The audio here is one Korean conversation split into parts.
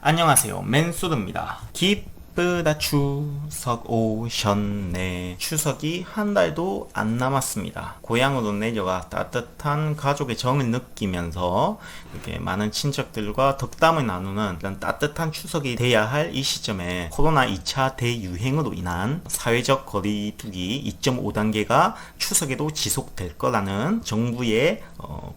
안녕하세요, 맨수드입니다. 기쁘다 추석 오셨네. 추석이 한 달도 안 남았습니다. 고향으로 내려가 따뜻한 가족의 정을 느끼면서 이렇게 많은 친척들과 덕담을 나누는 이런 따뜻한 추석이 돼야 할 이 시점에 코로나 2차 대유행으로 인한 사회적 거리두기 2.5단계가 추석에도 지속될 거라는 정부의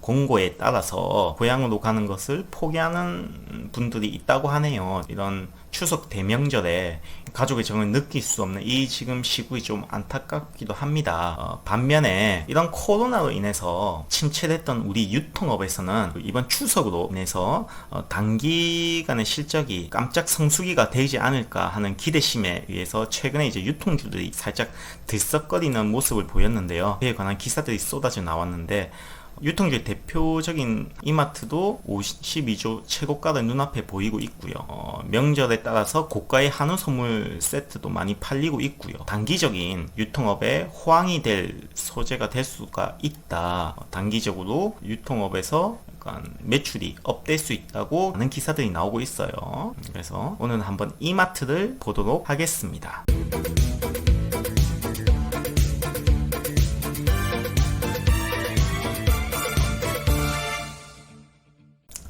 공고에 따라서 고향으로 가는 것을 포기하는 분들이 있다고 하네요. 이런 추석 대명절에 가족의 정을 느낄 수 없는 이 지금 시국이 좀 안타깝기도 합니다. 반면에 이런 코로나로 인해서 침체됐던 우리 유통업에서는 이번 추석으로 인해서 단기간의 실적이 깜짝 성수기가 되지 않을까 하는 기대심에 의해서 최근에 이제 유통주들이 살짝 들썩거리는 모습을 보였는데요. 그에 관한 기사들이 쏟아져 나왔는데 유통주의 대표적인 이마트도 52조 최고가를 눈앞에 보이고 있고요. 명절에 따라서 고가의 한우 선물 세트도 많이 팔리고 있고요. 단기적인 유통업에 호황이 될 소재가 될 수가 있다. 단기적으로 유통업에서 매출이 업될 수 있다고 하는 기사들이 나오고 있어요. 그래서 오늘 한번 이마트를 보도록 하겠습니다.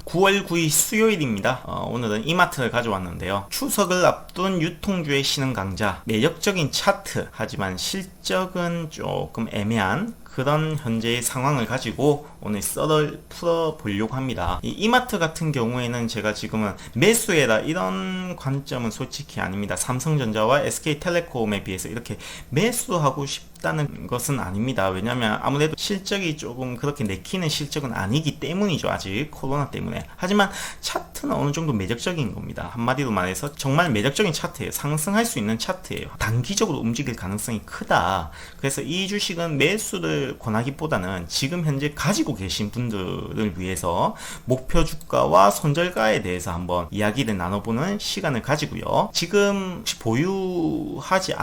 9월 9일 수요일입니다. 오늘은 이마트를 가져왔는데요. 추석을 앞둔 유통주의 신흥 강자, 매력적인 차트, 하지만 실적은 조금 애매한 그런 현재의 상황을 가지고 오늘 썰을 풀어보려고 합니다. 이 이마트 같은 경우에는 제가 지금은 매수해라 이런 관점은 솔직히 아닙니다. 삼성전자와 SK텔레콤에 비해서 이렇게 매수하고 싶다는 것은 아닙니다. 왜냐하면 아무래도 실적이 조금 그렇게 내키는 실적은 아니기 때문이죠. 아직 코로나 때문에. 하지만 차트는 어느 정도 매력적인 겁니다. 한마디로 말해서 정말 매력적인 차트예요. 상승할 수 있는 차트예요. 단기적으로 움직일 가능성이 크다. 그래서 이 주식은 매수를 권하기보다는 지금 현재 가지고 계신 분들을 위해서 목표 주가와 손절가에 대해서 한번 이야기를 나눠보는 시간을 가지고요. 지금 보유하지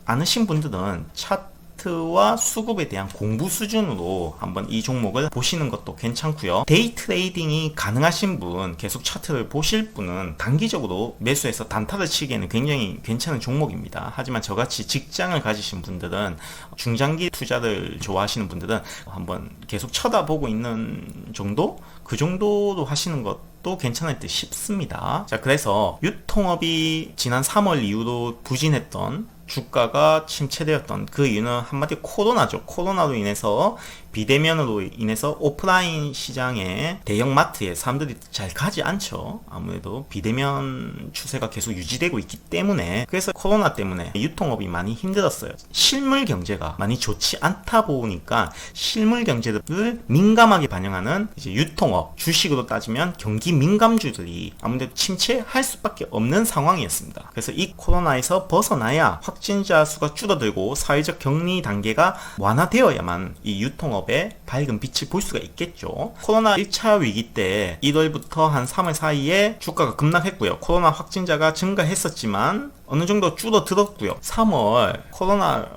않으신 분들은 차트와 수급에 대한 공부 수준으로 한번 이 종목을 보시는 것도 괜찮고요. 데이 트레이딩이 가능하신 분, 계속 차트를 보실 분은 단기적으로 매수해서 단타를 치기에는 굉장히 괜찮은 종목입니다. 하지만 저같이 직장을 가지신 분들은, 중장기 투자를 좋아하시는 분들은 한번 계속 쳐다보고 있는 정도? 그 정도로 하시는 것도 괜찮을 듯 싶습니다. 자, 그래서 유통업이 지난 3월 이후로 부진했던, 주가가 침체되었던 그 이유는 한마디로 코로나죠. 코로나로 인해서 비대면으로 인해서 오프라인 시장에 대형마트에 사람들이 잘 가지 않죠. 아무래도 비대면 추세가 계속 유지되고 있기 때문에. 그래서 코로나 때문에 유통업이 많이 힘들었어요. 실물 경제가 많이 좋지 않다 보니까 실물 경제를 민감하게 반영하는 이제 유통업, 주식으로 따지면 경기 민감주들이 아무래도 침체할 수밖에 없는 상황이었습니다. 그래서 이 코로나에서 벗어나야 확진자 수가 줄어들고 사회적 격리 단계가 완화되어야만 이 유통업의 밝은 빛을 볼 수가 있겠죠. 코로나 1차 위기 때 1월부터 한 3월 사이에 주가가 급락했고요. 코로나 확진자가 증가했었지만 어느 정도 줄어들었고요. 3월 코로나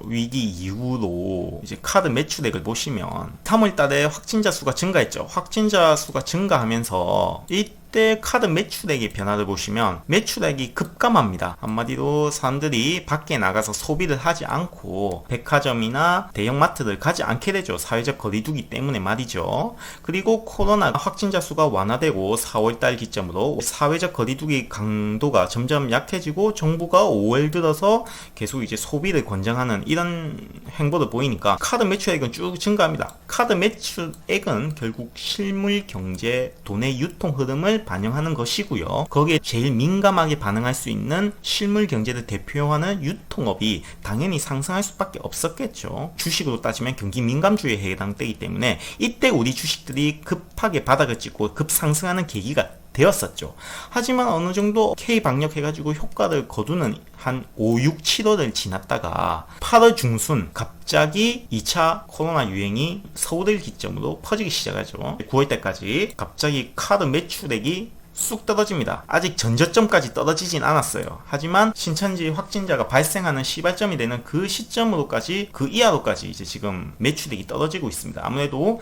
위기 이후로 이제 카드 매출액을 보시면 3월 달에 확진자 수가 증가했죠. 확진자 수가 증가하면서 이때 카드 매출액의 변화를 보시면 매출액이 급감합니다. 한마디로 사람들이 밖에 나가서 소비를 하지 않고 백화점이나 대형마트를 가지 않게 되죠. 사회적 거리두기 때문에 말이죠. 그리고 코로나 확진자 수가 완화되고 4월달 기점으로 사회적 거리두기 강도가 점점 약해지고 정부가 5월 들어서 계속 이제 소비를 권장하는 이런 행보를 보이니까 카드 매출액은 쭉 증가합니다. 카드 매출액은 결국 실물 경제, 돈의 유통 흐름을 반영하는 것이고요. 거기에 제일 민감하게 반응할 수 있는 실물 경제를 대표하는 유통업이 당연히 상승할 수밖에 없었겠죠. 주식으로 따지면 경기 민감주에 해당되기 때문에 이때 우리 주식들이 급하게 바닥을 찍고 급상승하는 계기가 되었었죠. 하지만 어느 정도 K 방역해가지고 효과를 거두는 한 5, 6, 7월을 지났다가 8월 중순 갑자기 2차 코로나 유행이 서울을 기점으로 퍼지기 시작하죠. 9월 때까지 갑자기 카드 매출액이 쑥 떨어집니다. 아직 전저점까지 떨어지진 않았어요. 하지만 신천지 확진자가 발생하는 시발점이 되는 그 시점으로까지, 그 이하로까지 이제 지금 매출액이 떨어지고 있습니다. 아무래도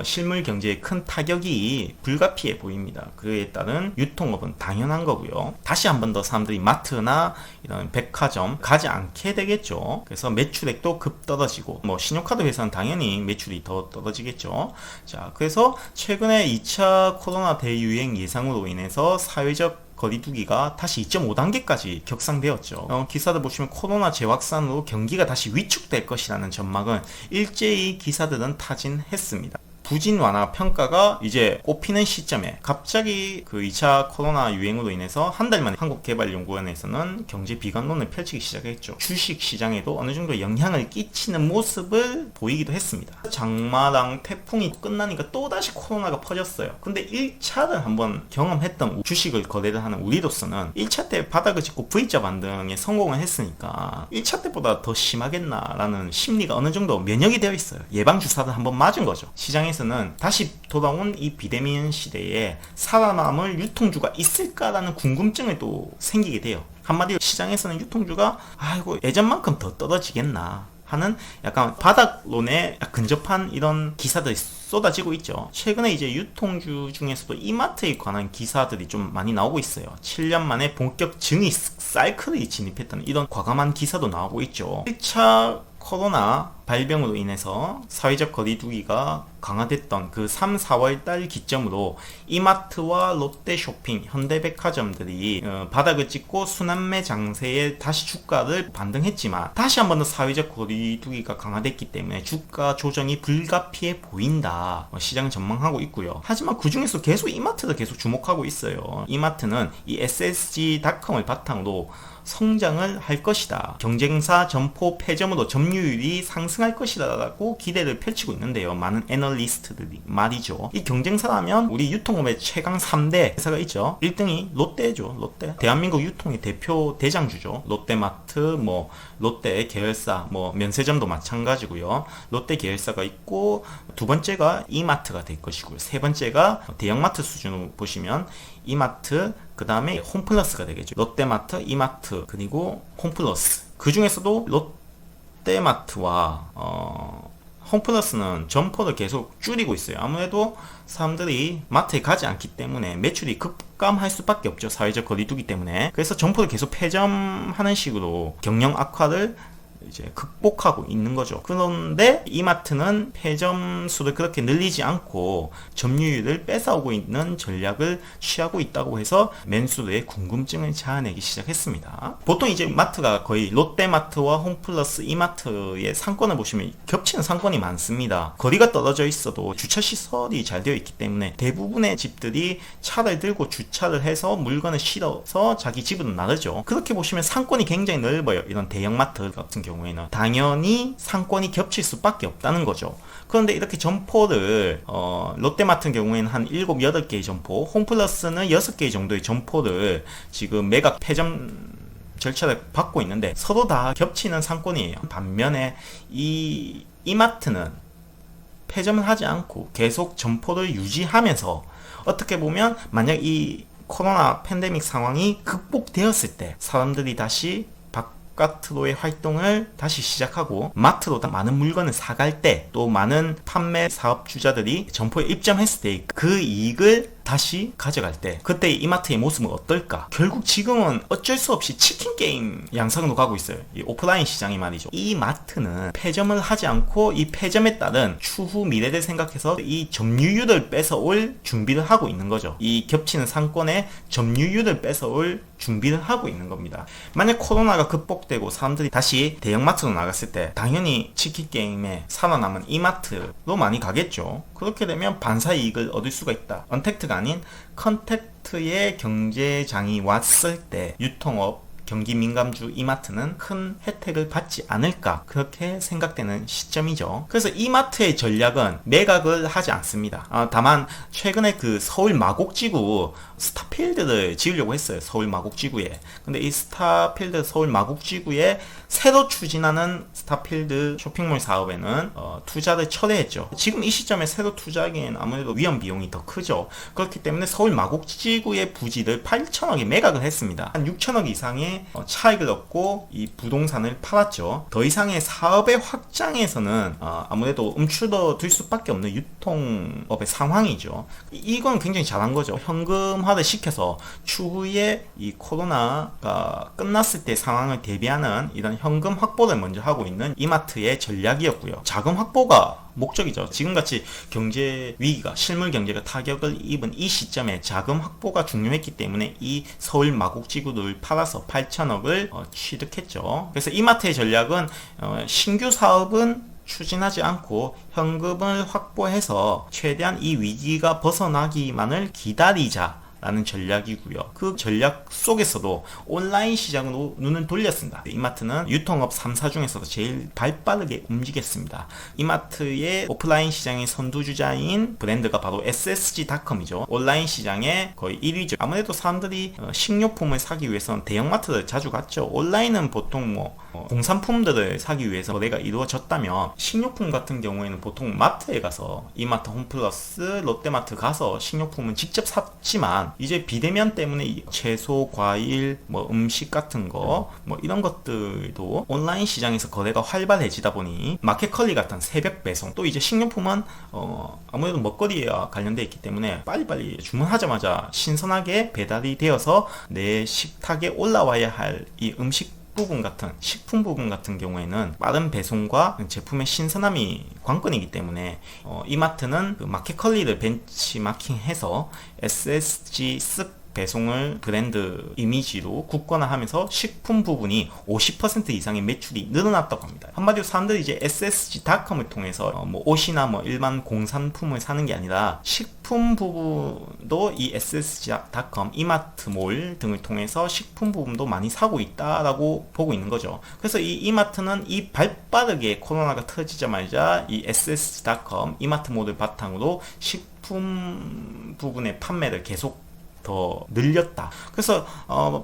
실물 경제에 큰 타격이 불가피해 보입니다. 그에 따른 유통업은 당연한 거고요. 다시 한 번 더 사람들이 마트나 이런 백화점 가지 않게 되겠죠. 그래서 매출액도 급 떨어지고, 뭐 신용카드 회사는 당연히 매출이 더 떨어지겠죠. 자, 그래서 최근에 2차 코로나 대유행 예상으로 인해서 사회적 거리두기가 다시 2.5단계까지 격상되었죠. 기사들 보시면 코로나 재확산으로 경기가 다시 위축될 것이라는 전망은 일제히 기사들은 타진했습니다. 부진 완화 평가가 이제 꼽히는 시점에 갑자기 그 2차 코로나 유행으로 인해서 한 달 만에 한국개발연구원에서는 경제 비관론을 펼치기 시작했죠. 주식 시장에도 어느 정도 영향을 끼치는 모습을 보이기도 했습니다. 장마랑 태풍이 끝나니까 또다시 코로나가 퍼졌어요. 근데 1차를 한번 경험했던 주식을 거래를 하는 우리로서는 1차 때 바닥을 짚고 V자 반등에 성공을 했으니까 1차 때보다 더 심하겠나라는 심리가 어느 정도 면역이 되어 있어요. 예방주사를 한번 맞은 거죠. 시장에서 는 다시 돌아온 이 비대면 시대에 살아남을 유통주가 있을까라는 궁금증이 또 생기게 돼요. 한마디로 시장에서는 유통주가 아이고 예전만큼 더 떨어지겠나 하는 약간 바닥론에 근접한 이런 기사들이 쏟아지고 있죠. 최근에 이제 유통주 중에서도 이마트에 관한 기사들이 좀 많이 나오고 있어요. 7년 만에 본격 증이 사이클이 진입했다는 이런 과감한 기사도 나오고 있죠. 1차 코로나 발병으로 인해서 사회적 거리두기가 강화됐던 그 3, 4월 달 기점으로 이마트와 롯데쇼핑, 현대백화점들이 바닥을 찍고 순환매 장세에 다시 주가를 반등했지만 다시 한 번 더 사회적 거리두기가 강화됐기 때문에 주가 조정이 불가피해 보인다. 시장은 전망하고 있고요. 하지만 그 중에서 계속 이마트를 계속 주목하고 있어요. 이마트는 이 SSG.com을 바탕으로 성장을 할 것이다. 경쟁사 점포 폐점으로 점유율이 상승할 것이다 라고 기대를 펼치고 있는데요. 많은 애널리스트들이 말이죠. 이 경쟁사라면 우리 유통업의 최강 3대 회사가 있죠. 1등이 롯데죠. 롯데. 대한민국 유통의 대표 대장주죠. 롯데마트, 뭐 롯데 계열사, 뭐 면세점도 마찬가지고요. 롯데 계열사가 있고, 두 번째가 이마트가 될 것이고요. 세 번째가 대형마트 수준으로 보시면 이마트, 그 다음에 홈플러스가 되겠죠. 롯데마트, 이마트, 그리고 홈플러스. 그 중에서도 롯데마트와 홈플러스는 점포를 계속 줄이고 있어요. 아무래도 사람들이 마트에 가지 않기 때문에 매출이 급감할 수밖에 없죠. 사회적 거리두기 때문에. 그래서 점포를 계속 폐점하는 식으로 경영 악화를 이제 극복하고 있는 거죠. 그런데 이마트는 폐점 수를 그렇게 늘리지 않고 점유율을 뺏어오고 있는 전략을 취하고 있다고 해서 매수들의 궁금증을 자아내기 시작했습니다. 보통 이제 마트가 거의 롯데마트와 홈플러스 이마트의 상권을 보시면 겹치는 상권이 많습니다. 거리가 떨어져 있어도 주차 시설이 잘 되어 있기 때문에 대부분의 집들이 차를 들고 주차를 해서 물건을 실어서 자기 집으로 나르죠. 그렇게 보시면 상권이 굉장히 넓어요. 이런 대형마트 같은 경우에는 당연히 상권이 겹칠 수밖에 없다는 거죠. 그런데 이렇게 점포를 롯데마트 같은 경우에는 한 7, 8개의 점포, 홈플러스는 6개 정도의 점포를 지금 매각 폐점 절차를 받고 있는데 서로 다 겹치는 상권이에요. 반면에 이마트는 폐점을 하지 않고 계속 점포를 유지하면서 어떻게 보면 만약 이 코로나 팬데믹 상황이 극복되었을 때 사람들이 다시 바깥으로의 활동을 다시 시작하고 마트로 많은 물건을 사갈 때 또 많은 판매 사업주자들이 점포에 입점했을 때 그 이익을 다시 가져갈 때 그때 이마트의 모습은 어떨까? 결국 지금은 어쩔 수 없이 치킨 게임 양상으로 가고 있어요. 이 오프라인 시장이 말이죠. 이 마트는 폐점을 하지 않고 이 폐점에 따른 추후 미래를 생각해서 이 점유율을 뺏어올 준비를 하고 있는 거죠. 이 겹치는 상권의 점유율을 뺏어올 준비를 하고 있는 겁니다. 만약 코로나가 극복되고 사람들이 다시 대형마트로 나갔을 때 당연히 치킨 게임에 살아남은 이마트로 많이 가겠죠. 그렇게 되면 반사 이익을 얻을 수가 있다. 언택트가 아닌 컨택트의 경제장이 왔을 때 유통업 경기 민감주 이마트는 큰 혜택을 받지 않을까 그렇게 생각되는 시점이죠. 그래서 이마트의 전략은 매각을 하지 않습니다. 다만 최근에 그 서울 마곡지구 스타필드를 지으려고 했어요. 서울 마곡지구에. 근데 이 스타필드 서울 마곡지구에 새로 추진하는 스타필드 쇼핑몰 사업에는 투자를 철회했죠. 지금 이 시점에 새로 투자하기엔 아무래도 위험 비용이 더 크죠. 그렇기 때문에 서울 마곡지구의 부지를 8천억에 매각을 했습니다. 한 6천억 이상의 차익을 얻고 이 부동산을 팔았죠. 더 이상의 사업의 확장에서는 아무래도 움츠러들 수밖에 없는 유통업의 상황이죠. 이건 굉장히 잘한 거죠. 현금화를 시켜서 추후에 이 코로나가 끝났을 때 상황을 대비하는 이런 현금 확보를 먼저 하고 있는 이마트의 전략이었고요. 자금 확보가 목적이죠. 지금같이 경제 위기가 실물 경제가 타격을 입은 이 시점에 자금 확보가 중요했기 때문에 이 서울 마곡지구를 팔아서 8천억을 취득했죠. 그래서 이마트의 전략은 신규 사업은 추진하지 않고 현금을 확보해서 최대한 이 위기가 벗어나기만을 기다리자 라는 전략이고요. 그 전략 속에서도 온라인 시장으로 눈을 돌렸습니다. 이마트는 유통업 3사 중에서도 제일 발빠르게 움직였습니다. 이마트의 오프라인 시장의 선두주자인 브랜드가 바로 SSG닷컴이죠. 온라인 시장의 거의 1위죠. 아무래도 사람들이 식료품을 사기 위해서는 대형마트를 자주 갔죠. 온라인은 보통 공산품들을 사기 위해서 거래가 이루어졌다면 식료품 같은 경우에는 보통 마트에 가서 이마트 홈플러스 롯데마트 가서 식료품은 직접 샀지만 이제 비대면 때문에 채소, 과일, 음식 같은 거 이런 것들도 온라인 시장에서 거래가 활발해지다 보니 마켓컬리 같은 새벽 배송, 또 이제 식료품은 아무래도 먹거리와 관련되어 있기 때문에 빨리빨리 주문하자마자 신선하게 배달이 되어서 내 식탁에 올라와야 할 이 식품 부분 같은 경우에는 빠른 배송과 제품의 신선함이 관건이기 때문에 이마트는 그 마켓컬리를 벤치마킹해서 SSG 쓱 배송을 브랜드 이미지로 굳건화하면서 식품 부분이 50% 이상의 매출이 늘어났다고 합니다. 한마디로 사람들이 이제 SSG닷컴을 통해서 옷이나 일반 공산품을 사는 게 아니라 식품 부분도 이 SSG닷컴, 이마트몰 등을 통해서 식품 부분도 많이 사고 있다라고 보고 있는 거죠. 그래서 이 이마트는 이 발빠르게 코로나가 터지자마자 이 SSG닷컴, 이마트몰을 바탕으로 식품 부분의 판매를 계속 더 늘렸다. 그래서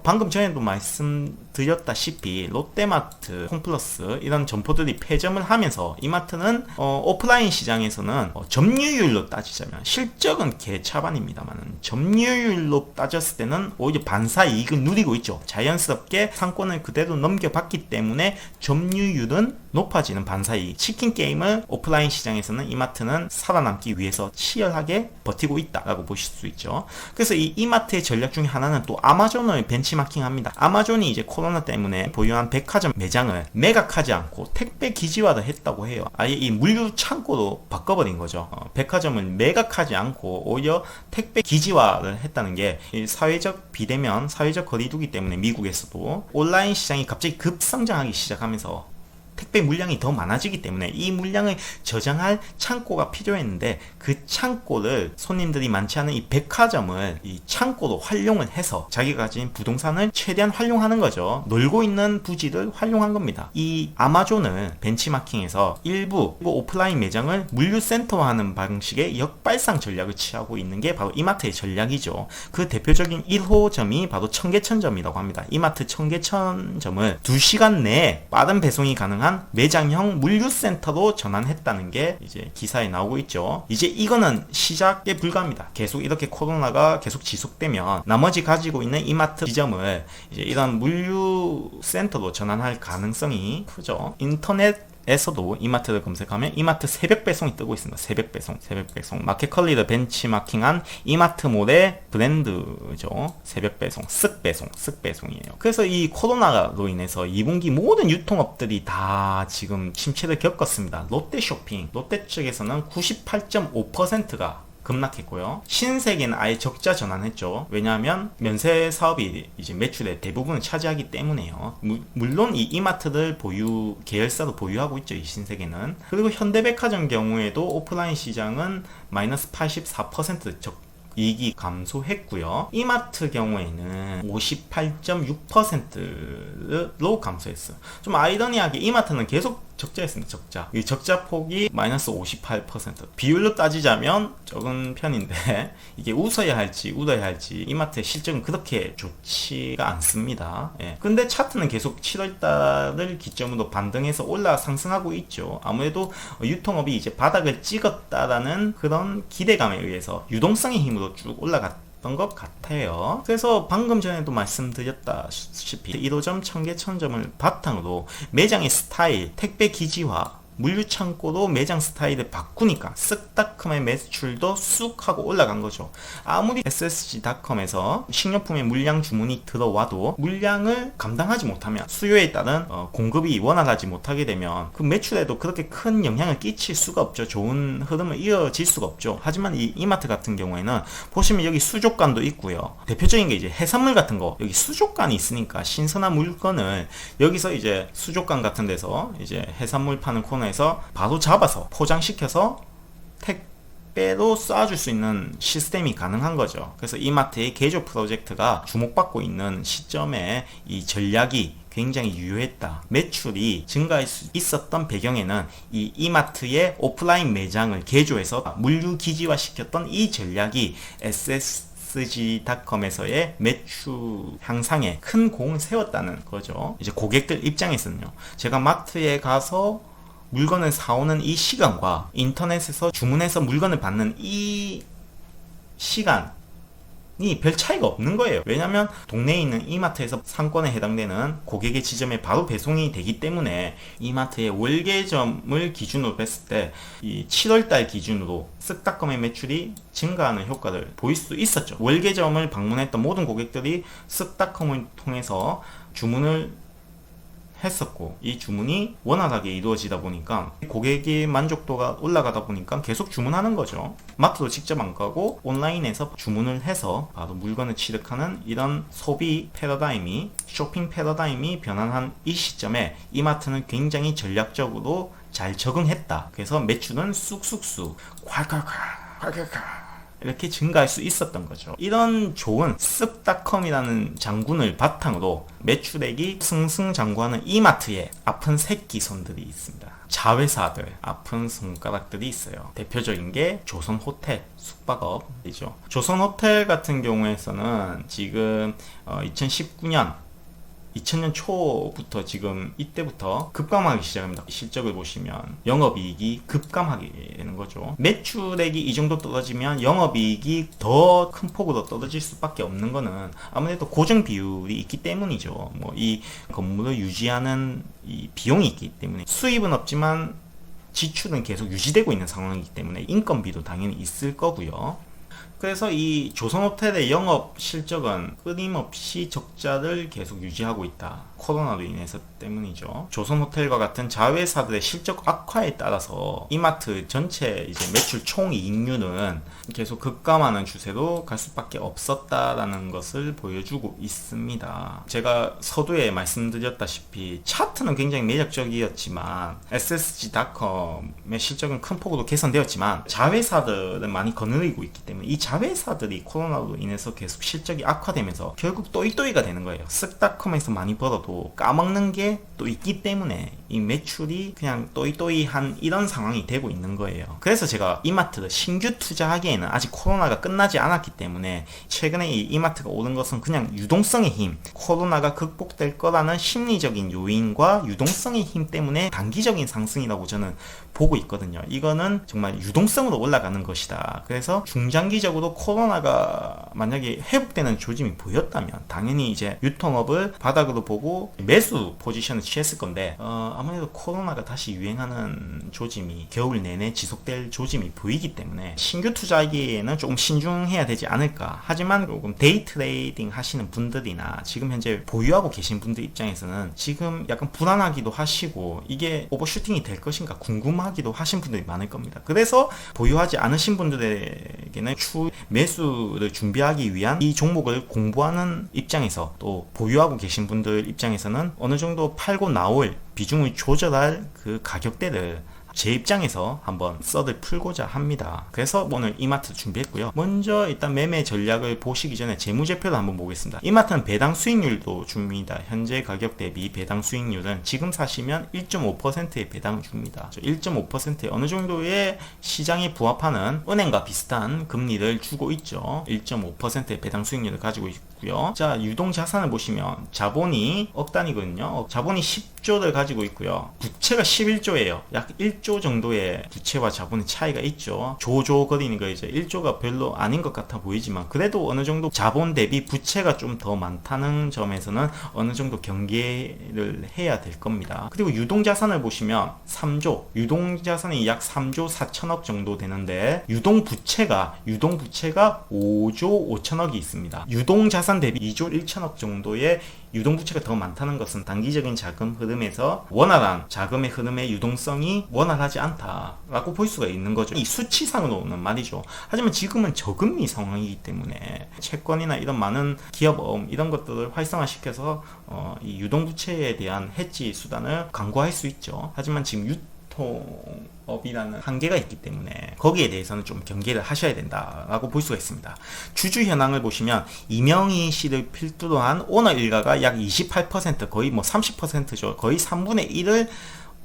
방금 전에도 말씀드렸다시피 롯데마트, 홈플러스 이런 점포들이 폐점을 하면서 이마트는 오프라인 시장에서는 점유율로 따지자면 실적은 개차반입니다만 점유율로 따졌을 때는 오히려 반사 이익을 누리고 있죠. 자연스럽게 상권을 그대로 넘겨봤기 때문에 점유율은 높아지는 반사이익. 치킨 게임을 오프라인 시장에서는 이마트는 살아남기 위해서 치열하게 버티고 있다라고 보실 수 있죠. 그래서 이 이마트의 전략 중에 하나는 또 아마존을 벤치마킹합니다. 아마존이 이제 코로나 때문에 보유한 백화점 매장을 매각하지 않고 택배 기지화를 했다고 해요. 아예 이 물류 창고로 바꿔버린 거죠. 백화점을 매각하지 않고 오히려 택배 기지화를 했다는 게 사회적 비대면, 사회적 거리두기 때문에 미국에서도 온라인 시장이 갑자기 급성장하기 시작하면서 택배 물량이 더 많아지기 때문에 이 물량을 저장할 창고가 필요했는데 그 창고를 손님들이 많지 않은 이 백화점을 이 창고로 활용을 해서 자기가 가진 부동산을 최대한 활용하는 거죠. 놀고 있는 부지를 활용한 겁니다. 이 아마존을 벤치마킹해서 일부 오프라인 매장을 물류센터화하는 방식의 역발상 전략을 취하고 있는 게 바로 이마트의 전략이죠. 그 대표적인 1호점이 바로 청계천점이라고 합니다. 이마트 청계천점을 2시간 내에 빠른 배송이 가능한 매장형 물류센터로 전환했다는 게 이제 기사에 나오고 있죠. 이제 이거는 시작에 불과합니다. 계속 이렇게 코로나가 계속 지속되면 나머지 가지고 있는 이마트 지점을 이제 이런 물류센터로 전환할 가능성이 크죠. 인터넷에서도 이마트를 검색하면 이마트 새벽 배송이 뜨고 있습니다. 새벽 배송. 마켓컬리를 벤치마킹한 이마트몰의 브랜드죠. 새벽 배송, 쓱 배송이에요. 그래서 이 코로나로 인해서 2분기 모든 유통업들이 다 지금 침체를 겪었습니다. 롯데 측에서는 98.5%가 급락했고요. 신세계는 아예 적자 전환했죠. 왜냐하면 면세 사업이 이제 매출의 대부분을 차지하기 때문에요. 물론 이 이마트를 계열사로 보유하고 있죠. 이 신세계는. 그리고 현대백화점 경우에도 오프라인 시장은 마이너스 84% 이익이 감소했고요. 이마트 경우에는 58.6%로 감소했어요. 좀 아이러니하게 이마트는 계속 적자였습니다. 적자. 이 적자 폭이 마이너스 58%. 비율로 따지자면 적은 편인데 이게 웃어야 할지 울어야 할지 이마트의 실적은 그렇게 좋지가 않습니다. 예. 근데 차트는 계속 7월달을 기점으로 반등해서 올라 상승하고 있죠. 아무래도 유통업이 이제 바닥을 찍었다라는 그런 기대감에 의해서 유동성의 힘으로 쭉 올라갔던 것 같아요. 그래서 방금 전에도 말씀드렸다시피 1호점, 청계천점을 바탕으로 매장의 스타일, 택배 기지화, 물류창고로 매장 스타일을 바꾸니까 쓱닷컴의 매출도 쑥 하고 올라간 거죠. 아무리 SSG닷컴에서 식료품의 물량 주문이 들어와도 물량을 감당하지 못하면 수요에 따른 공급이 원활하지 못하게 되면 그 매출에도 그렇게 큰 영향을 끼칠 수가 없죠. 좋은 흐름을 이어질 수가 없죠. 하지만 이 이마트 같은 경우에는 보시면 여기 수족관도 있고요. 대표적인 게 이제 해산물 같은 거, 여기 수족관이 있으니까 신선한 물건을 여기서 이제 수족관 같은 데서 이제 해산물 파는 코너에 에서 바로 잡아서 포장시켜서 택배로 쏴줄 수 있는 시스템이 가능한 거죠. 그래서 이마트의 개조 프로젝트가 주목받고 있는 시점에 이 전략이 굉장히 유효했다. 매출이 증가할 수 있었던 배경에는 이 이마트의 오프라인 매장을 개조해서 물류 기지화 시켰던 이 전략이 SSG닷컴에서의 매출 향상에 큰 공을 세웠다는 거죠. 이제 고객들 입장에서는요. 제가 마트에 가서 물건을 사오는 이 시간과 인터넷에서 주문해서 물건을 받는 이 시간이 별 차이가 없는 거예요. 왜냐하면 동네에 있는 이마트에서 상권에 해당되는 고객의 지점에 바로 배송이 되기 때문에 이마트의 월계점을 기준으로 뵀을 때 이 7월달 기준으로 쓱닷컴의 매출이 증가하는 효과를 보일 수 있었죠. 월계점을 방문했던 모든 고객들이 쓱닷컴을 통해서 주문을 했었고 이 주문이 원활하게 이루어지다 보니까 고객의 만족도가 올라가다 보니까 계속 주문하는 거죠. 마트도 직접 안 가고 온라인에서 주문을 해서 바로 물건을 취득하는 이런 소비 패러다임이, 쇼핑 패러다임이 변환한 이 시점에 이마트는 굉장히 전략적으로 잘 적응했다. 그래서 매출은 쑥쑥쑥 콸콸콸 이렇게 증가할 수 있었던 거죠. 이런 좋은 쓱닷컴이라는 장군을 바탕으로 매출액이 승승장구하는 이마트에 아픈 새끼손들이 있습니다. 자회사들, 아픈 손가락들이 있어요. 대표적인 게 조선호텔, 숙박업이죠. 조선호텔 같은 경우에서는 지금 2000년 초부터 지금 이때부터 급감하기 시작합니다. 실적을 보시면 영업이익이 급감하게 되는 거죠. 매출액이 이 정도 떨어지면 영업이익이 더 큰 폭으로 떨어질 수밖에 없는 거는 아무래도 고정 비율이 있기 때문이죠. 뭐 이 건물을 유지하는 이 비용이 있기 때문에 수입은 없지만 지출은 계속 유지되고 있는 상황이기 때문에 인건비도 당연히 있을 거고요. 그래서 이 조선호텔의 영업 실적은 끊임없이 적자를 계속 유지하고 있다. 코로나로 인해서 때문이죠. 조선호텔과 같은 자회사들의 실적 악화에 따라서 이마트 전체 이제 매출 총이익률은 계속 급감하는 추세로 갈 수밖에 없었다라는 것을 보여주고 있습니다. 제가 서두에 말씀드렸다시피 차트는 굉장히 매력적이었지만 SSG닷컴의 실적은 큰 폭으로 개선되었지만 자회사들은 많이 거느리고 있기 때문에 이 자회사들이 코로나로 인해서 계속 실적이 악화되면서 결국 또이또이가 되는 거예요. 쓱닷컴에서 많이 벌어도 까먹는 게 또 있기 때문에 이 매출이 그냥 또이또이한 이런 상황이 되고 있는 거예요. 그래서 제가 이마트를 신규 투자하기에는 아직 코로나가 끝나지 않았기 때문에 최근에 이 이마트가 오른 것은 그냥 유동성의 힘, 코로나가 극복될 거라는 심리적인 요인과 유동성의 힘 때문에 단기적인 상승이라고 저는 보고 있거든요. 이거는 정말 유동성으로 올라가는 것이다. 그래서 중장기적으로 코로나가 만약에 회복되는 조짐이 보였다면 당연히 이제 유통업을 바닥으로 보고 매수 포지션을 취했을 건데 아무래도 코로나가 다시 유행하는 조짐이 겨울 내내 지속될 조짐이 보이기 때문에 신규 투자하기에는 조금 신중해야 되지 않을까. 하지만 조금 데이 트레이딩 하시는 분들이나 지금 현재 보유하고 계신 분들 입장에서는 지금 약간 불안하기도 하시고 이게 오버슈팅이 될 것인가 궁금하기도 하신 분들이 많을 겁니다. 그래서 보유하지 않으신 분들에게는 추 매수를 준비하기 위한 이 종목을 공부하는 입장에서 또 보유하고 계신 분들 입장에서는 어느 정도 팔고 나올 비중을 조절할 그 가격대를 제 입장에서 한번 썰을 풀고자 합니다. 그래서 오늘 이마트 준비했고요. 먼저 일단 매매 전략을 보시기 전에 재무제표를 한번 보겠습니다. 이마트는 배당 수익률도 줍니다. 현재 가격 대비 배당 수익률은 지금 사시면 1.5%의 배당을 줍니다. 1.5%의 어느 정도의 시장에 부합하는 은행과 비슷한 금리를 주고 있죠. 1.5%의 배당 수익률을 가지고 있고요. 자, 유동 자산을 보시면 자본이 억 단위거든요. 자본이 10조를 가지고 있고요. 부채가 11조예요. 약 1조 정도의 부채와 자본의 차이가 있죠. 조조거리는 거 이제 1조가 별로 아닌 것 같아 보이지만 그래도 어느 정도 자본 대비 부채가 좀 더 많다는 점에서는 어느 정도 경계를 해야 될 겁니다. 그리고 유동 자산을 보시면 3조, 유동 자산이 약 3조 4천억 정도 되는데 유동 부채가 5조 5천억이 있습니다. 유동 자산 대비 2조 1천억 정도의 유동부채가 더 많다는 것은 단기적인 자금 흐름에서 원활한 자금의 흐름의 유동성이 원활하지 않다라고 볼 수가 있는 거죠. 이 수치상으로는 말이죠. 하지만 지금은 저금리 상황이기 때문에 채권이나 이런 많은 기업어음 이런 것들을 활성화시켜서 이 유동부채에 대한 해지 수단을 강구할 수 있죠. 하지만 지금 업이라는 한계가 있기 때문에 거기에 대해서는 좀 경계를 하셔야 된다라고 볼 수가 있습니다. 주주 현황을 보시면 이명희 씨를 필두로 한 오너 일가가 약 28% 거의 30%죠. 거의 3분의 1을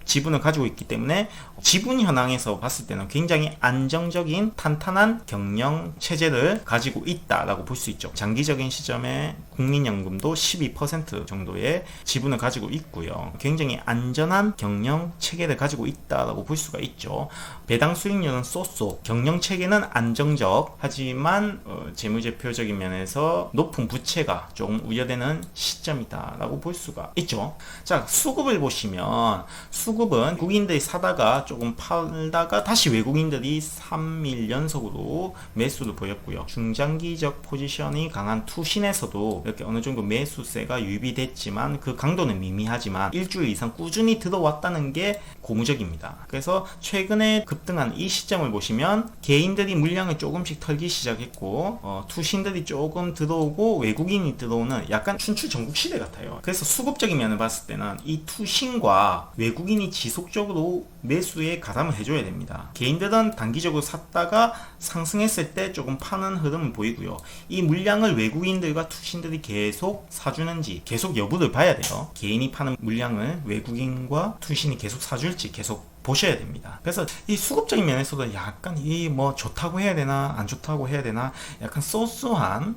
지분을 가지고 있기 때문에 지분 현황에서 봤을 때는 굉장히 안정적인 탄탄한 경영 체제를 가지고 있다라고 볼 수 있죠. 장기적인 시점에 국민연금도 12% 정도의 지분을 가지고 있고요. 굉장히 안전한 경영 체계를 가지고 있다라고 볼 수가 있죠. 배당 수익률은 쏘쏘, 경영 체계는 안정적 하지만 재무제표적인 면에서 높은 부채가 조금 우려되는 시점이다라고 볼 수가 있죠. 자, 수급을 보시면 수급은 국인들이 사다가 조금 팔다가 다시 외국인들이 3일 연속으로 매수를 보였고요. 중장기적 포지션이 강한 투신에서도 이렇게 어느 정도 매수세가 유입이 됐지만 그 강도는 미미하지만 일주일 이상 꾸준히 들어왔다는 게 고무적입니다. 그래서 최근에 급등한 이 시점을 보시면 개인들이 물량을 조금씩 털기 시작했고 투신들이 조금 들어오고 외국인이 들어오는 약간 춘추 전국 시대 같아요. 그래서 수급적인 면을 봤을 때는 이 투신과 외국인이 지속적으로 매수에 가담을 해줘야 됩니다. 개인들은 단기적으로 샀다가 상승했을 때 조금 파는 흐름을 보이고요. 이 물량을 외국인들과 투신들이 계속 사주는지 계속 여부를 봐야 돼요. 개인이 파는 물량을 외국인과 투신이 계속 사줄지 계속 보셔야 됩니다. 그래서 이 수급적인 면에서도 약간 이 좋다고 해야 되나 안 좋다고 해야 되나 약간 소소한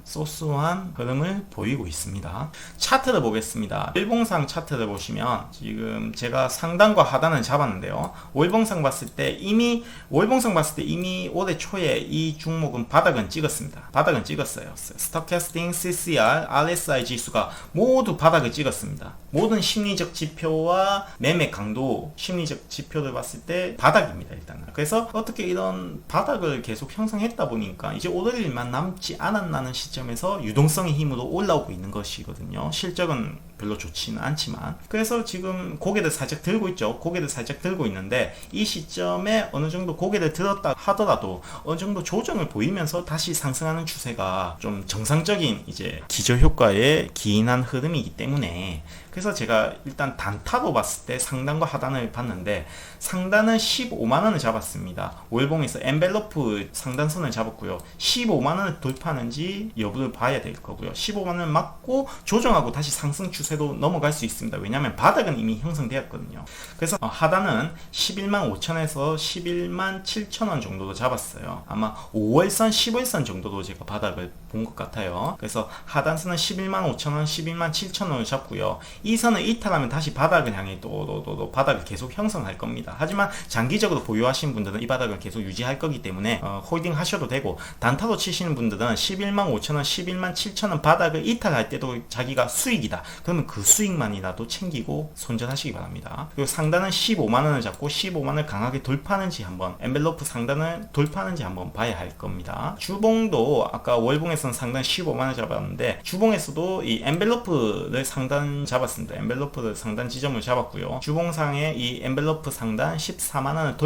흐름을 보이고 있습니다. 차트를 보겠습니다. 월봉상 차트를 보시면 지금 제가 상단과 하단을 잡았는데요. 월봉상 봤을 때 이미 올해 초에 이 종목은 바닥은 찍었습니다. 바닥은 찍었어요. 스토캐스팅, CCR, RSI 지수가 모두 바닥을 찍었습니다. 모든 심리적 지표와 매매 강도 심리적 지표를 봤을 때 바닥입니다. 일단은. 그래서 어떻게 이런 바닥을 계속 형성했다 보니까 이제 오를 일만 남지 않았나는 시점에서 유동성의 힘으로 올라오고 있는 것이거든요. 실적은 별로 좋지는 않지만 그래서 지금 고개를 살짝 들고 있죠. 고개를 살짝 들고 있는데 이 시점에 어느 정도 고개를 들었다 하더라도 어느 정도 조정을 보이면서 다시 상승하는 추세가 좀 정상적인 이제 기저효과에 기인한 흐름이기 때문에 그래서 제가 일단 단타로 봤을 때 상단과 하단을 봤는데 상단은 15만원을 잡았습니다. 월봉에서 엔벨로프 상단선을 잡았고요. 15만원을 돌파하는지 여부를 봐야 될 거고요. 15만원을 맞고 조정하고 다시 상승 추세로 넘어갈 수 있습니다. 왜냐하면 바닥은 이미 형성되었거든요. 그래서 하단은 11만 5천에서 11만 7천원 정도로 잡았어요. 아마 5월선, 10월선 정도로 제가 바닥을 본 것 같아요. 그래서 하단선은 11만 5천원, 11만 7천원을 잡고요. 이 선을 이탈하면 다시 바닥을 향해 또 바닥을 계속 형성할 겁니다. 하지만 장기적으로 보유하신 분들은 이 바닥을 계속 유지할 거기 때문에 홀딩 하셔도 되고 단타로 치시는 분들은 11만 5천원, 11만 7천원 바닥을 이탈할 때도 자기가 수익이다. 그러면 그 수익만이라도 챙기고 손절하시기 바랍니다. 그리고 상단은 15만원을 잡고 15만원을 강하게 돌파하는지 한번 엔벨로프 상단을 돌파하는지 한번 봐야 할 겁니다. 주봉도 아까 월봉에서는 상단 15만원 잡았는데 주봉에서도 이 엔벨로프를 상단 잡았습니다. 엔벨로프를 상단 지점을 잡았고요. 주봉상의 이 엔벨로프 상단 상단 14만원을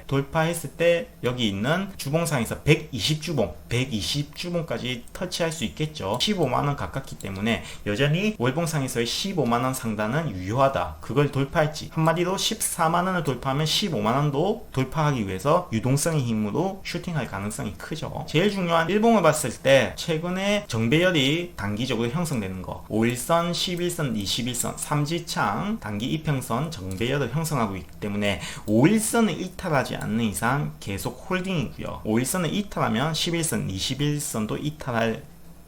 돌파했을 때 여기 있는 주봉상에서 120주봉까지 터치할 수 있겠죠. 15만원 가깝기 때문에 여전히 월봉상에서의 15만원 상단은 유효하다. 그걸 돌파했지. 한마디로 14만원을 돌파하면 15만원도 돌파하기 위해서 유동성의 힘으로 슈팅할 가능성이 크죠. 제일 중요한 일봉을 봤을 때 최근에 정배열이 단기적으로 형성되는 거, 5일선, 11선, 21선, 삼지창 단기 이평선 정배열을 형성하고 있기 때문에 5일선을 이탈하지 않는 이상 계속 홀딩이고요. 5일선을 이탈하면 11선, 21선도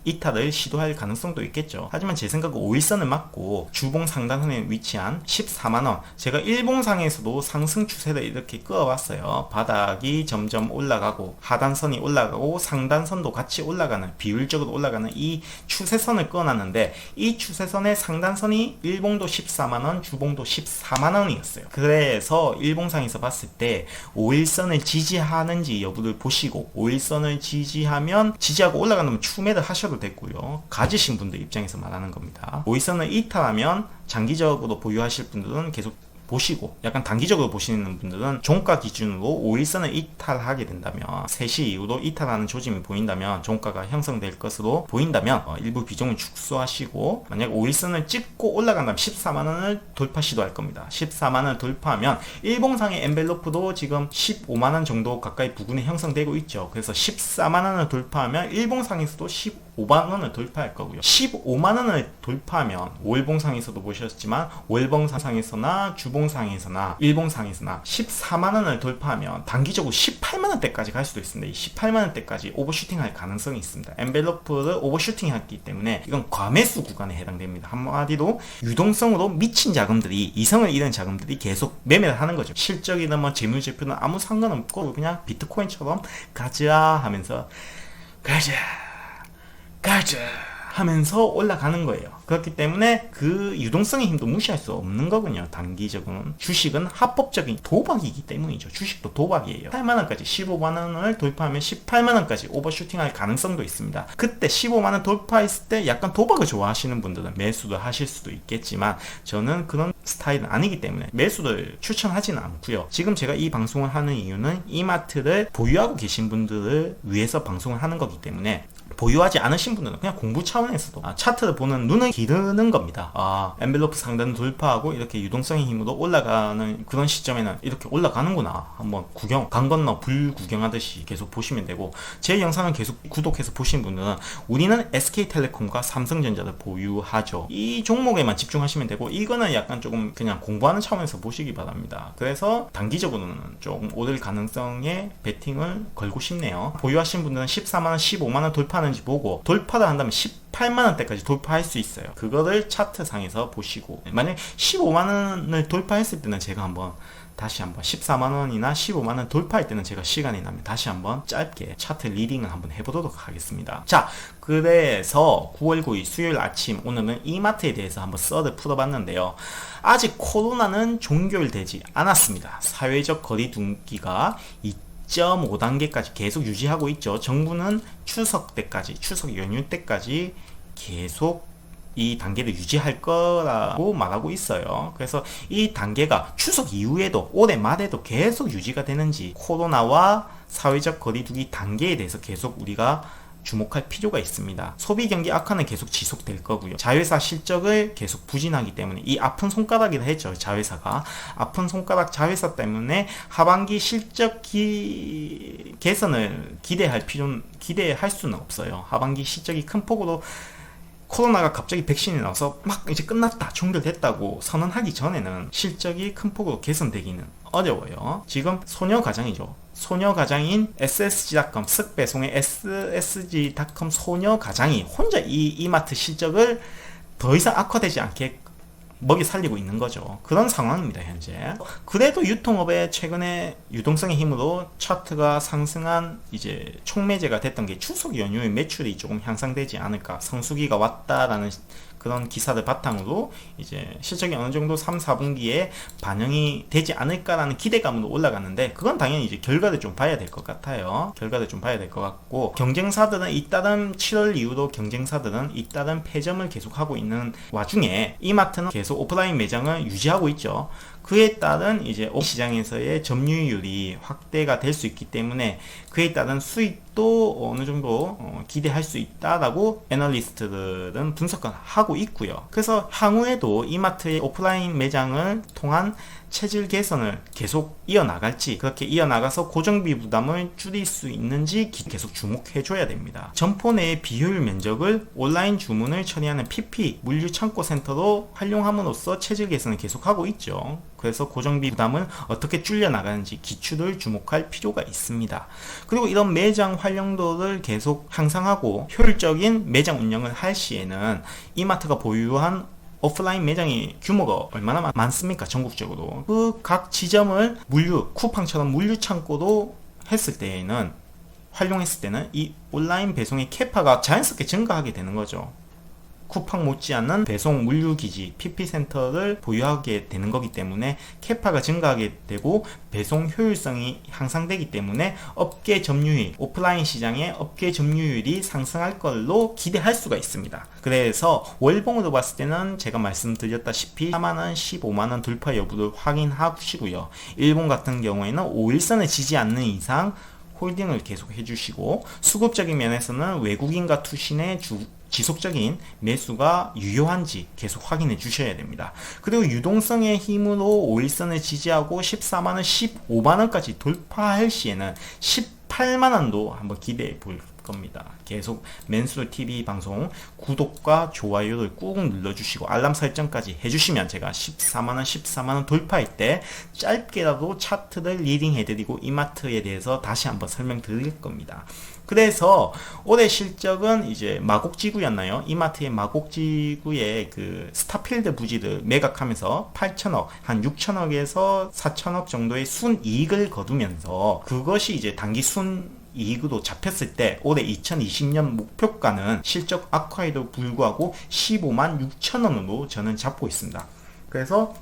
이탈을 시도할 가능성도 있겠죠. 하지만 제 생각은 5일선을 맞고 주봉 상단선에 위치한 14만원, 제가 일봉상에서도 상승 추세를 이렇게 끌어왔어요. 바닥이 점점 올라가고 하단선이 올라가고 상단선도 같이 올라가는, 비율적으로 올라가는 이 추세선을 끌어놨는데, 이 추세선의 상단선이 일봉도 14만원, 주봉도 14만원이었어요. 그래서 일봉상에서 봤을 때 5일선을 지지하는지 여부를 보시고, 5일선을 지지하고 올라간다면 추매를 하셔도 됐고요. 가지신 분들 입장에서 말하는 겁니다. 5일선을 이탈하면 장기적으로 보유하실 분들은 계속 보시고, 약간 단기적으로 보시는 분들은 종가 기준으로 5일선을 이탈하게 된다면, 3시 이후로 이탈하는 조짐이 보인다면, 종가가 형성될 것으로 보인다면 일부 비중을 축소하시고, 만약 5일선을 찍고 올라간다면 14만원을 돌파 시도할 겁니다. 14만원을 돌파하면 일봉상의 엔벨로프도 지금 15만원 정도 가까이 부근에 형성되고 있죠. 그래서 14만원을 돌파하면 일봉상에서도 15만원을 돌파할 거고요. 15만원을 돌파하면 월봉상에서도 보셨지만 월봉상에서나 주봉상에서나 일봉상에서나 14만원을 돌파하면 단기적으로 18만원대까지 갈 수도 있습니다. 이 18만원대까지 오버슈팅할 가능성이 있습니다. 엔벨로프를 오버슈팅했기 때문에 이건 과매수 구간에 해당됩니다. 한마디로 유동성으로 미친 자금들이, 이성을 잃은 자금들이 계속 매매를 하는 거죠. 실적이나 뭐 재무제표는 아무 상관없고 그냥 비트코인처럼 가자 하면서 가자 하면서 올라가는 거예요. 그렇기 때문에 그 유동성의 힘도 무시할 수 없는 거군요. 단기적으로는. 주식은 합법적인 도박이기 때문이죠. 주식도 도박이에요. 18만원까지 15만원을 돌파하면 18만원까지 오버슈팅할 가능성도 있습니다. 그때 15만원 돌파했을 때 약간 도박을 좋아하시는 분들은 매수를 하실 수도 있겠지만, 저는 그런 스타일은 아니기 때문에 매수를 추천하지는 않고요. 지금 제가 이 방송을 하는 이유는 이마트를 보유하고 계신 분들을 위해서 방송을 하는 거기 때문에, 보유하지 않으신 분들은 그냥 공부 차원에서도 차트를 보는 눈을 기르는 겁니다. 엔벨로프 상단을 돌파하고 이렇게 유동성의 힘으로 올라가는 그런 시점에는 이렇게 올라가는구나, 한번 강 건너 불 구경하듯이 계속 보시면 되고, 제 영상을 계속 구독해서 보신 분들은 우리는 SK텔레콤과 삼성전자를 보유하죠, 이 종목에만 집중하시면 되고, 이거는 약간 조금 그냥 공부하는 차원에서 보시기 바랍니다. 그래서 단기적으로는 조금 오를 가능성에 베팅을 걸고 싶네요. 보유하신 분들은 14만원, 15만원 돌파하는지 보고, 돌파를 한다면 18만원대까지 돌파할 수 있어요. 그거를 차트상에서 보시고, 만약 15만원을 돌파했을 때는 제가 다시 한번 14만원이나 15만원 돌파할 때는 제가 시간이 나면 다시 한번 짧게 차트 리딩을 한번 해보도록 하겠습니다. 자, 그래서 9월 9일 수요일 아침, 오늘은 이마트에 대해서 한번 썰을 풀어봤는데요. 아직 코로나는 종결되지 않았습니다. 사회적 거리두기가 2.5단계까지 계속 유지하고 있죠. 정부는 추석 연휴 때까지 계속 이 단계를 유지할 거라고 말하고 있어요. 그래서 이 단계가 추석 이후에도, 올해 말에도 계속 유지가 되는지, 코로나와 사회적 거리두기 단계에 대해서 계속 우리가 주목할 필요가 있습니다. 소비 경기 악화는 계속 지속될 거고요. 자회사 실적을 계속 부진하기 때문에, 이 아픈 손가락이라 했죠. 자회사가 아픈 손가락 자회사 때문에 하반기 실적 개선을 기대할 수는 없어요. 하반기 실적이 큰 폭으로, 코로나가 갑자기 백신이 나와서 막 이제 끝났다, 종결됐다고 선언하기 전에는 실적이 큰 폭으로 개선되기는 어려워요. 지금 소녀가장이죠. 소녀가장인 SSG.com, 쓱배송의 SSG.com 소녀가장이 혼자 이 이마트 실적을 더 이상 악화되지 않게 먹이 살리고 있는 거죠. 그런 상황입니다, 현재. 그래도 유통업의 최근에 유동성의 힘으로 차트가 상승한 이제 촉매제가 됐던 게 추석 연휴에 매출이 조금 향상되지 않을까, 성수기가 왔다라는 그런 기사를 바탕으로 이제 실적이 어느 정도 3, 4분기에 반영이 되지 않을까라는 기대감으로 올라갔는데, 그건 당연히 이제 결과를 좀 봐야 될 것 같아요. 결과를 좀 봐야 될 것 같고, 경쟁사들은 잇따른 7월 이후로 경쟁사들은 잇따른 폐점을 계속하고 있는 와중에 이마트는 계속 오프라인 매장을 유지하고 있죠. 그에 따른 이제 시장에서의 점유율이 확대가 될 수 있기 때문에 그에 따른 수익도 어느 정도 기대할 수 있다라고 애널리스트들은 분석을 하고 있고요. 그래서 향후에도 이마트의 오프라인 매장을 통한 체질 개선을 계속 이어나갈지, 그렇게 이어나가서 고정비 부담을 줄일 수 있는지 계속 주목해줘야 됩니다. 점포 내의 비효율 면적을 온라인 주문을 처리하는 PP 물류 창고 센터로 활용함으로써 체질 개선을 계속하고 있죠. 그래서 고정비 부담을 어떻게 줄여나가는지 기출을 주목할 필요가 있습니다. 그리고 이런 매장 활용도를 계속 향상하고 효율적인 매장 운영을 할 시에는 이마트가 보유한 오프라인 매장의 규모가 얼마나 많습니까? 전국적으로. 그 각 지점을 쿠팡처럼 물류 창고로 했을 때에는, 활용했을 때는 이 온라인 배송의 캐파가 자연스럽게 증가하게 되는 거죠. 쿠팡 못지않은 배송 물류기지 PP센터를 보유하게 되는 거기 때문에 캐파가 증가하게 되고 배송 효율성이 향상되기 때문에 업계 점유율, 오프라인 시장의 업계 점유율이 상승할 걸로 기대할 수가 있습니다. 그래서 월봉으로 봤을 때는 제가 말씀드렸다시피 4만원, 15만원 돌파 여부를 확인하시고요. 일본 같은 경우에는 5일선을 지지 않는 이상 홀딩을 계속 해주시고, 수급적인 면에서는 외국인과 투신의 지속적인 매수가 유효한지 계속 확인해 주셔야 됩니다. 그리고 유동성의 힘으로 5일선을 지지하고 14만원, 15만원까지 돌파할 시에는 18만원도 한번 기대해 볼 겁니다. 계속 맨수르 TV 방송 구독과 좋아요를 꾹 눌러주시고 알람 설정까지 해주시면 제가 14만원, 14만원 돌파할 때 짧게라도 차트를 리딩해드리고 이마트에 대해서 다시 한번 설명드릴 겁니다. 그래서 올해 실적은 이제 마곡지구였나요? 이마트의 마곡지구의 그 스타필드 부지를 매각하면서 8천억, 한 6천억에서 4천억 정도의 순이익을 거두면서, 그것이 이제 단기 순이익으로 잡혔을 때 올해 2020년 목표가는 실적 악화에도 불구하고 15만 6천원으로 저는 잡고 있습니다. 그래서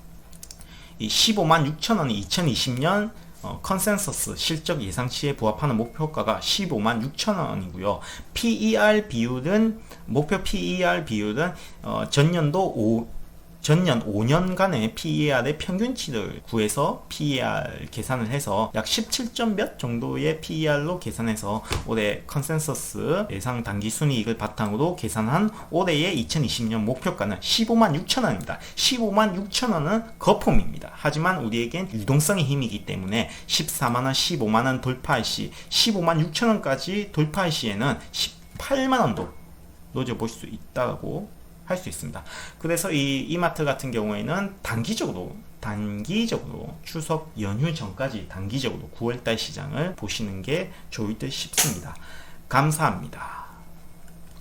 이 15만 6천원이 2020년 컨센서스 실적 예상치에 부합하는 목표가가 15만 6천원이고요. PER 비율은, 목표 PER 비율은 전년 5년간의 PER의 평균치를 구해서 PER 계산을 해서 약 17점 몇 정도의 PER로 계산해서 올해 컨센서스 예상 단기 순이익을 바탕으로 계산한 올해의 2020년 목표가는 15만 6천원입니다. 15만 6천원은 거품입니다. 하지만 우리에겐 유동성의 힘이기 때문에 14만원, 15만원 돌파할 시, 15만 6천원까지 돌파할 시에는 18만원도 노려볼 수 있다고 할 수 있습니다. 그래서 이마트 같은 경우에는 단기적으로 추석 연휴 전까지 단기적으로 9월달 시장을 보시는 게 좋을 듯 싶습니다. 감사합니다.